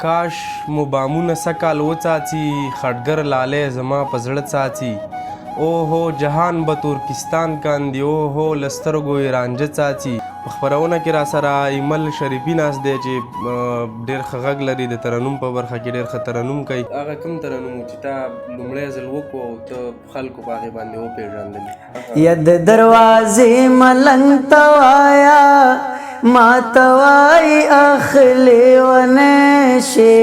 کاش مو بامونه سکال وڅاڅي خټګر لالی زما په زړه څاڅي او هو جهان به ترکستان کاندي او هو له سترګو یې رانجه څاڅي. په خپرونه کې راسره ایمل شریفي ناست دی چې ډېر ښه غږ لري د ترنم په برخه کې ډېر ښه ترنم کوي. هغه کوم ترنم و چې تا لومړی ځل وکړو او ته خلکو په هغې باندې وپېژندلې؟ ید دروازې ملنګ ته وایه ما ته وایي اخلې ونشي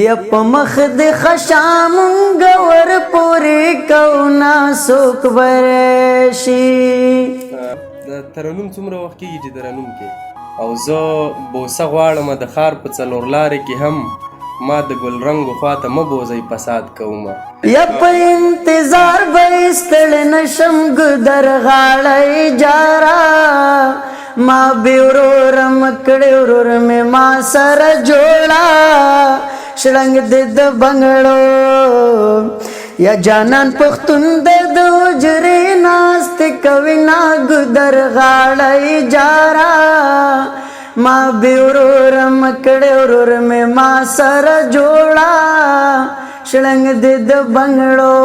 یا په مخ د خشامونګ ور پورې کونا څوک برشي. د ترنم څومره وخت کېږي چې ترنم کې؟ او زه بوسه غواړم د ښار په څلور لارې کې هم ما د ګلرنګو خواته مه بوځئ فساد کومه. یا په انتظار به ستړی نشم ګودر غاړی جارا ما بې وروره مکړې ورور مې ما سره جوړه شړنګ دې د بنګړو یا جانان پښتون دې د حجرې ناست کوي نا ګودر غاړی جارا ما بې وروره مکړې ورور مې ما سره جوړه شړنګ دې د بنګړو.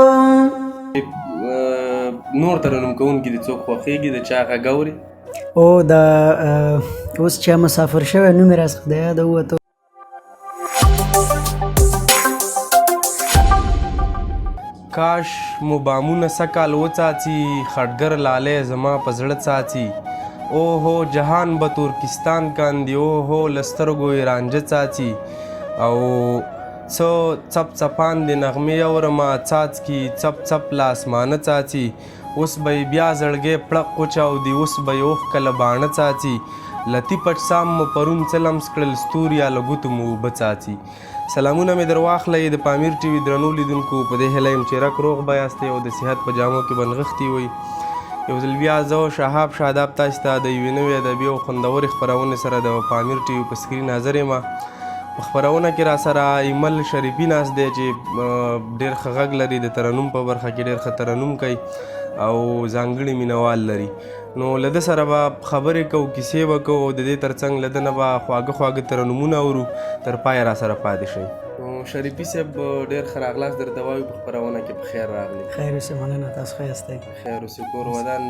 نور ترنم کوونکي دې څوک خوښېږي د چا غږ اورې؟ او دا اوس چې مسافر شوی نوم یې راڅخه د یاده ووته. کاش مو بامونه سکال وڅاڅي خټګر لالی زما په زړه څاڅي او هو جهان به ترکستان کاندي او هو له سترګو یې رانجه څاڅي او څه څپ څپان د نغمې اورمه څاڅکي څپ څپ له اسمانه څاڅي اوس به یې بیا زړګی پړق وچاودي اوس به یې اوښکه له باڼه څاڅي لطي پټ سام مو پرون څه لمس کړل ستوریا له ګوتو مو اوبه څاڅي. سلامونه مې در واخلئ د پامیر ټي وي درنو لیدونکو په دې هیله یم چې رک روغ به یاستئ او د صحت په جامو کې به نغښتي وئ. یو ځل بیا زه شهاب شاداب تاسو ته د یوې نوې ادبي او خوندورې خپرونې سره د پامیر ټي وي په سکرین حاضر یم. په خپرونه کې راسره ایمل شریفي ناست دی چې ډېر ښه غږ لري د ترنم په برخه کې ډېر ښه ترنم کوي او ځانګړي مینوال لري. نو له ده سره به خبرې کوو کیسې به کوو او د دې تر څنګ له ده نه به خواږه خواږه ترنمونه اورو. تر پایه راسره پاتې شئ. نو شریفي صاحب ډېر ښه راغلاست درته وایو په خپرونه کې په خیر راغلی. خیر اوسې مننه تاسو ښه یاستئ؟ خیر اوسې کور ودان.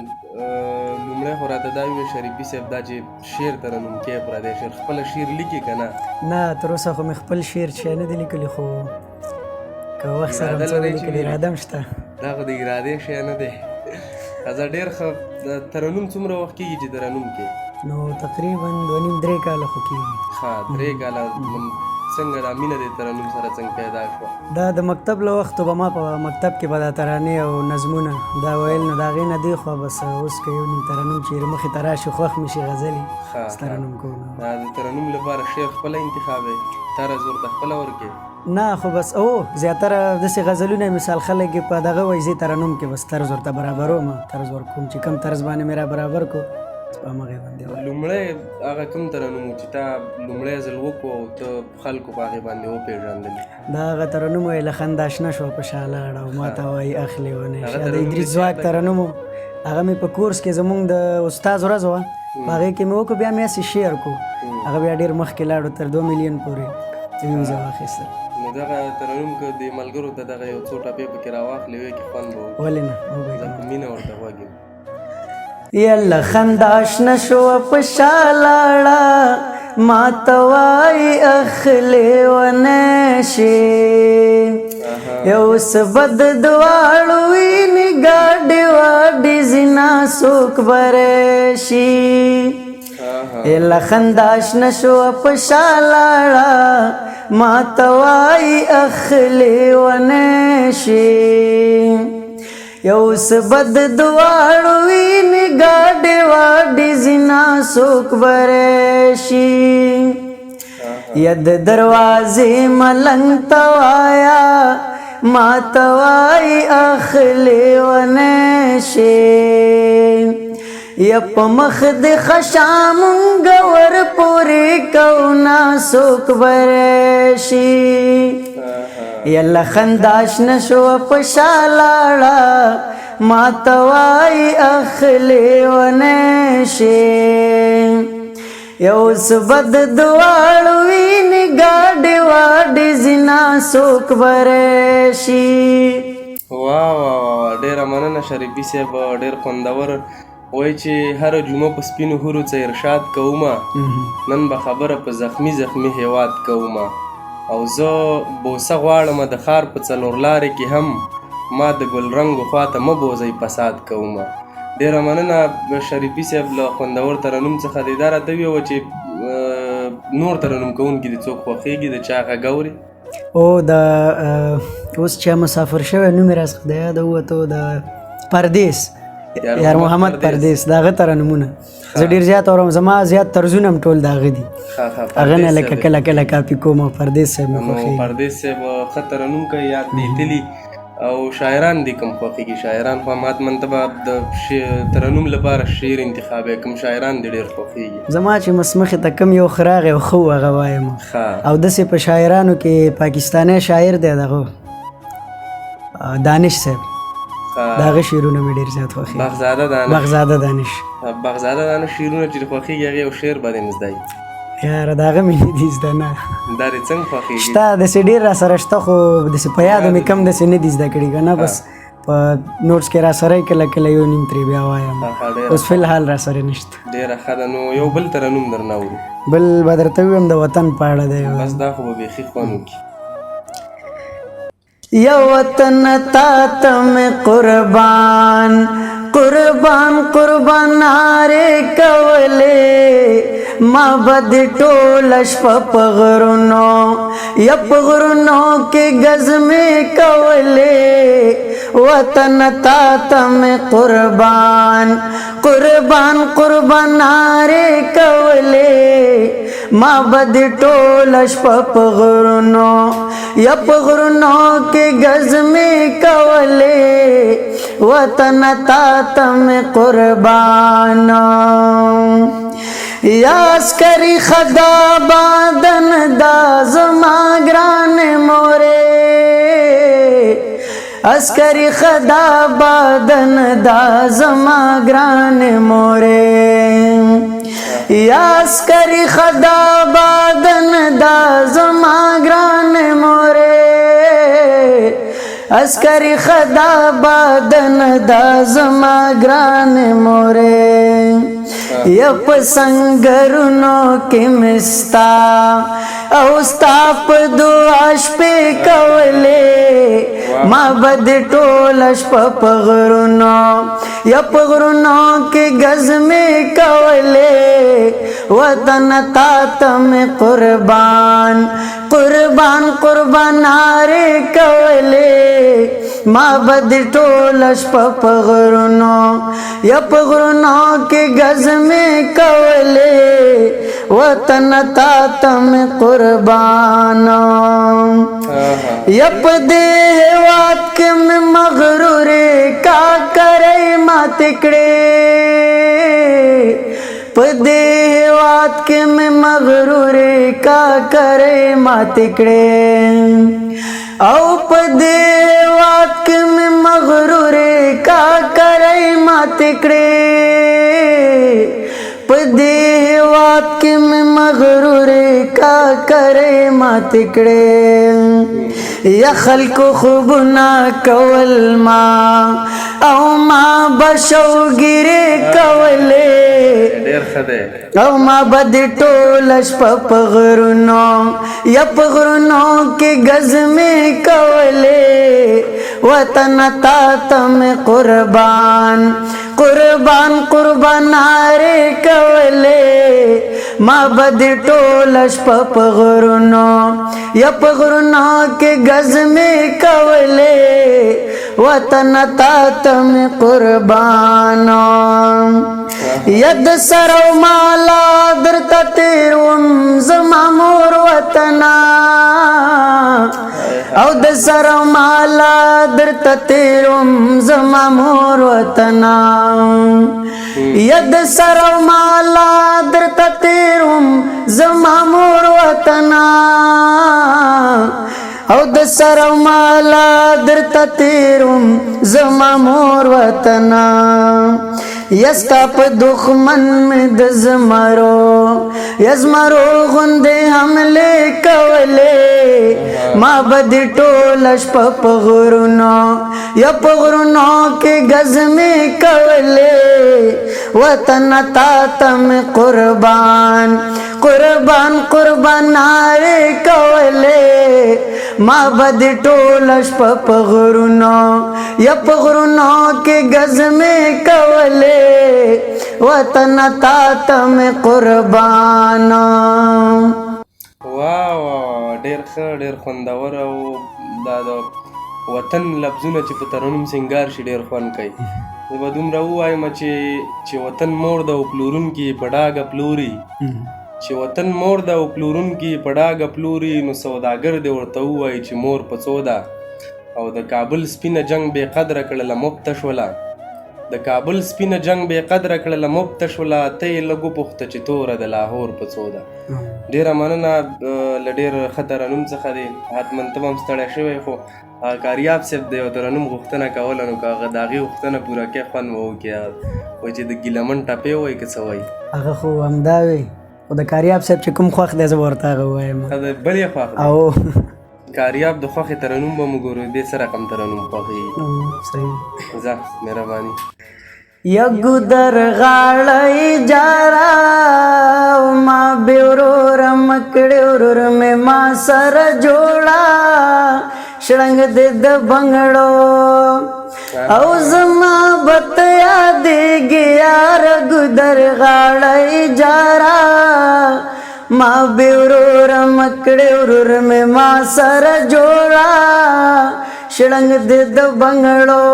لومړی خو راته دا ووایه شریفي صاحب دا چې شعر ترنم کې پردی شعر خپله شعر لیکي که نه؟ نه تر اوسه خو مې خپل شعر چې نه دی لیکلی خو که وخت سره څه ولیکلي اراده هم شته. دا خو د ارادې شی نه دی. ښه ډېر ښه. ترنم څومره وخت کېږي چې ترنم کې؟ نو تقریبا 2.5-3 کاله خو کېږي. ښه 3 کاله. څنګه دا مینه د ترنم سره څنګه پیدا شوه؟ دا د مکتب له وختو به ما په مکتب کې به دا ترانې او نظمونه دا ویل نو د هغې نه دې خوا بس اوس که یو نیم ترنم چېرې مخې ته راشي خوښ مې شي غزلې ترنم کوم. دا د ترنم لپاره شعر خپله انتخابوې؟ طرز ورته خپله ورکې؟ نه خو بس زیاتره داسې غزلونه مثال خلک یې په دغه وایي زه ترنم کې بس طرز ورته برابروم طرز ورکوم چې کوم طرز باندې مې را برابر کړو په همغې باندې. لومړی هغه کوم ترنم و چې تا لومړی ځل وکړو او ته خلکو په هغې باندې وپېژندلې؟ دا هغه ترنم وایي له خندا اشنا شوه په شاله اړه او ما ته وایي اخلې ونشي. د ادریس ځواک ترنم و هغه مې په کورس کې زمونږ د استاد ورځ وه په هغې کې مې وکړو بیا مې هسې شعر کړو هغه بیا ډېر مخکې لاړو تر 2 ملیون پورې ویوز یې واخیستل. نو دغه ترنم که د ملګرو ته دغه یو څو ټپې پکې راواخلې وې کې خوند به وکړي؟ ولې نه زه په مینه ورته غوږ یم. یله خندا اشنا شوه په شالاړه ما ته وایي اخلې ونشي یو څه بد دواړو وینې ګاډې واډې ځینه څوک برشي. یله خندا اشنا شوه په شالاړه ما ته وایي اخلې ونشي یو څه بد دواړو وینې ګاډې واډې ځینه څوک برشي. ید دروازې ملنګ ته وایه ما ته وایي اخلې ونشي یا په مخ د خشامونګ ور پورې کونا څوک برشي. یله خندا اشنا شوه په شالاړه ما ته وایي اخلې ونشي یو څه بد دواړو وینې څوک برشي. واه واه واه ډیره مننه شریفي صاحب ډیر خوندور وای چې هر جمعه په سپینو هورو څه ارشاد کومه نن به خبره په زخمی زخمی هیواد کومه او زه بوسه غواړم د ښار په څلور لارې کې هم ما د ګلرنګو خواته مه بوځئ فساد کومه. ډیره مننه شریفي صاحب له خوندور ترنم څخه د دا راته ویوه چې نور ترنم کوونکي د څوک خوښېږي د چا غږ اوري؟ او د اوس چې مسافر شوی نوم یې راڅخه د یاده ووتو د پردیس یار محمد پردیس د هغه ترنمونه زه ډېر زیات اورم. زما زیات طرزونه هم ټول د هغه دي. هغه نه لکه کله کله کاپي کوم او پردیس صاحب مې خوښېږي. پردیس صاحب ښه ترنم کوي یاد دی تلي او شاعران دي کوم خوښېږي شاعران خو مات منتبه د ترنم لپاره شعر انتخاب کوم شاعران دي ډېر خوښېږي؟ زما چې مخې ته کم یو ښه راغی او ښه و هغه وایم. او داسې په شاعرانو کې پاکستانی شاعر دی دغه دانش صاحب د هغه شعرونه مې ډېر زیات خوښېږي. بغزاده دانش شعرونه چې خوښېږي هغې یو شعر به دې مې زده وي؟ یاره د هغه مې نه دي زده. نه دا دې څنګه خوښېږي؟ شته داسې ډېر را سره شته خو داسې په یادو مې کم داسې نه دي زده کړي که نه بس په نوټس کې را سره کله کله یو نیم ترې بیا وایم. اوس فی الحال را سره نشته. ډېره ښه ده. نو یو بل ترنم درنه اورو؟ بل به درته ووایم د وطن په اړه دی. بس دا خو به بیخي خوند وکړي. یا وطن تا ته مې قربان قربان قربان نارې کولې ما به د ټوله شپه په غرونو یا په غرونو کې ګزمې کولې وطن تا ته مې قربان قربان قربان نارې کولې ما به د ټوله شپه په غرونو یا په غرونو کې ګزمې کولې وطن تا ته مې قربان یا عسکري خدا بادن دا زما ګران مورې عسکري خدا بادن دا زما ګران مورې یا عسکري خدا بادن دا زما ګران مورې عسکري خدا بادن دا زما ګران مورې یا په سنگرونو کې مستا او ستا په دعا شپې کولې ما به د ټوله شپه په غرونو یا په غرونو کې ګزمې کولې وطن تا ته مې قربان قربان قربان نارې کولې ما به د ټوله شپه په غرونو یا په غرونو کې ګزمې کولې وطن تا ته مې قربان یا په دې هېواد کې مې مغرورې کاکرۍ ماتې کړې په دې هېواد کې مې مغرورې کاکرۍ ماتې کړې او په دې هېواد کې مې مغرورې کاکرۍ ماتې کړې په دې هېواد کې مې مغرورې کاکرۍ ماتې کړې یا خلکو خوبونه کول ما او ما به شوګیرې کولې او ما به د ټوله شپه په غرونو یا په غرونو کې ګزمې کولې وطن تا ته مې قربان قربان قربان نارې کولې ما به د ټوله شپه په غرونو یا په غرونو کې ګزمې کولې وطن تا ته مې قربان یا د سر او مالا درته تېروم زما مور وطنه او د سر او مالا درته تېروم زما مور وطنه یا د سر او مالا درته تېروم زما مور وطنه او د سر او مالا درته تېروم زما مور وطنه یا ستا په دښمن مې د زمرو یا زمرو غوندې حملې کولې ما بدی ټول شپه په غرونو یا په غرونو کې غزمې کولې وطن تا تم قربان قربان قربان نارې کولې ما بدی ټول شپه په غرونو یا په غرونو کې غزمې کولې وطن تا تم قربان. واو ډېر ښه ډېر خوندور او دا د وطن لفظونه چې په ترنم سینګار شي ډېر خوند کوي. زه به دومره ووایم چې وطن مور ده او پلورونکي په ډاګه پلوري چې وطن مور ده او پلورونکي په ډاګه پلوري نو سوداګر دې ورته ووایي چې مور په څو ده او د کابل سپینه جنگ بې قدره کړله مفته شوله د کابل سپینه جنگ بې قدره کړله مفته شوله ته یې لږ وپوښته چې توره د لاهور په څو ده. ډېره مننه له ډېر ښه ترنم څخه دی. حتما ته به هم ستړی شوی خو کاریاب صاحب د یو ترنم غوښتنه کوله نو که هغه د هغې غوښتنه پوره کړې خوند به وکړي وایي چې د ګیلمن ټپې وایي که څه وایي هغه خو همدا وي خو د کاریاب صاحب چې کوم خوښ دی زه به ورته هغه ووایم. بل یې خوښ دی او کاریاب د خوښې ترنم به مو ګورو دې څه رقم ترنم خوښېږي. صحیح ځه مهرباني. یګو در غاړی جارا ما بیورور مکړی ورور مې ما سره جوړا شړنګ دې د بنګړو او زما بت یادېږي یار ګدر غاړی جارا ما بیورور مکړی ورور مې ما سره جوړا شړنګ دې د بنګړو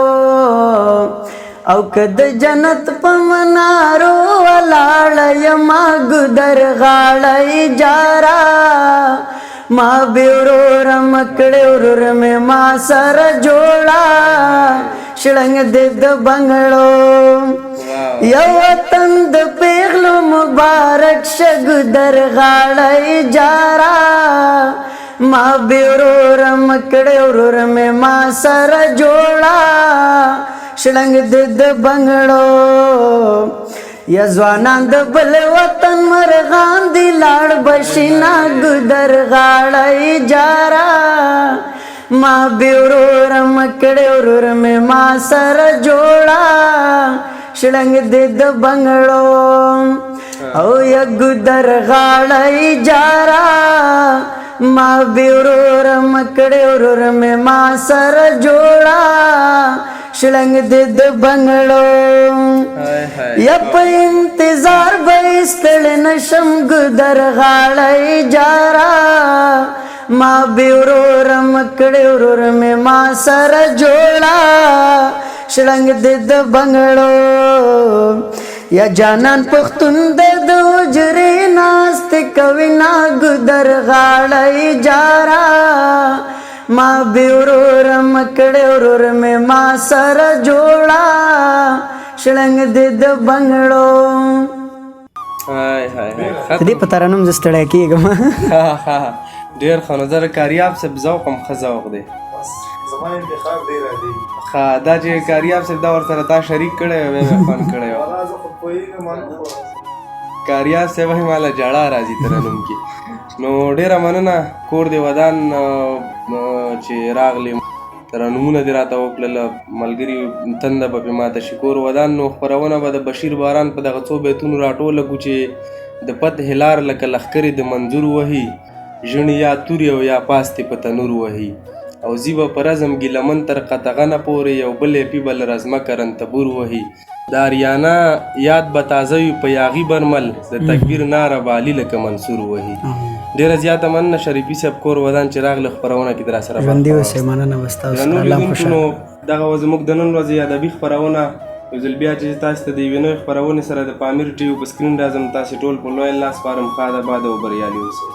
او کد جنت په منارو ولاړ یما ګدر غاړی جارا ما بیورور مکړی ورور مې ما سره جوړا شړنګ دې د بنګړو یو وطن د پیغلو مبارک شه ګدر غاړی جارا ما بیورور مکړی ورور مې ما سره جوړا شړنګ دې د بنګړو یا ځوانان د بل وطن مرغان دی لاړ بشینا ګدر غاړی جارا ما بیورور مکړی ورور مې ما سره جوړا شړنګ دې د بنګړو او یا ګدر غاړی جارا ما بیورور مکړی ورور مې ما سره جوړا شړنګ دې د بنګړو یا په انتظار به ستړی نشم ګدر غاړی جارا ما بیورور مکړی ورور مې ما سره جوړا شړنګ دې د بنګړو یا جانان پښتون دې د حجرې ناست کوي نا ګدر غاړی جارا ما بیورور مکړی ورور مې ما سره جوړا شړنګ دې د بنګړو. دې په ترنم زه ستړی کېږم. ډېر ښه نو زه کاریاب صاحب ذوق هم ښه ذوق دی. زما انتخاب ډېر دی. ښه دا چې کاریاب صاحب دا ورسره تا شریک کړی وی مې خوند کړی و. کاریاب صاحب هم ماله جړا راځي ترنم کې. نو ډېره مننه کور دې ودان چې راغلې ترنمونه دې راته وکړل ملګري تنده به پې ماته شي کور ودان نو خپرونه به د بشیر باران په دغه څو بیتونو راټوله کړو چې د فتح لار لکه لښکرې د منظور وهي ژڼې یا تورې او یا پاستې په تنور وهي او زی به په رزم ګیلمن تر قطغنه پورې یو بل یې پي به له رزمکه رنتبور وهي د اریانا یاد به تازه وي په یاغي برمل د تکبیر ناره بالي لکه منصور وهي. ډېره زیاته مننه شریفي صاحب کور ودان چې راغله خپرونه کې در سره ژوندي اوسئ. مننه به ستاسو. نو دغه زموږ د نن ورځې ادبي خپرونه یو ځل بیا چې تاسو ته د یوې نوې خپرونې سره د پامیر ټي وي په سکرین راځم تاسې ټول په لوی الله سپارم. ښاد آباد او بریالي اوسئ.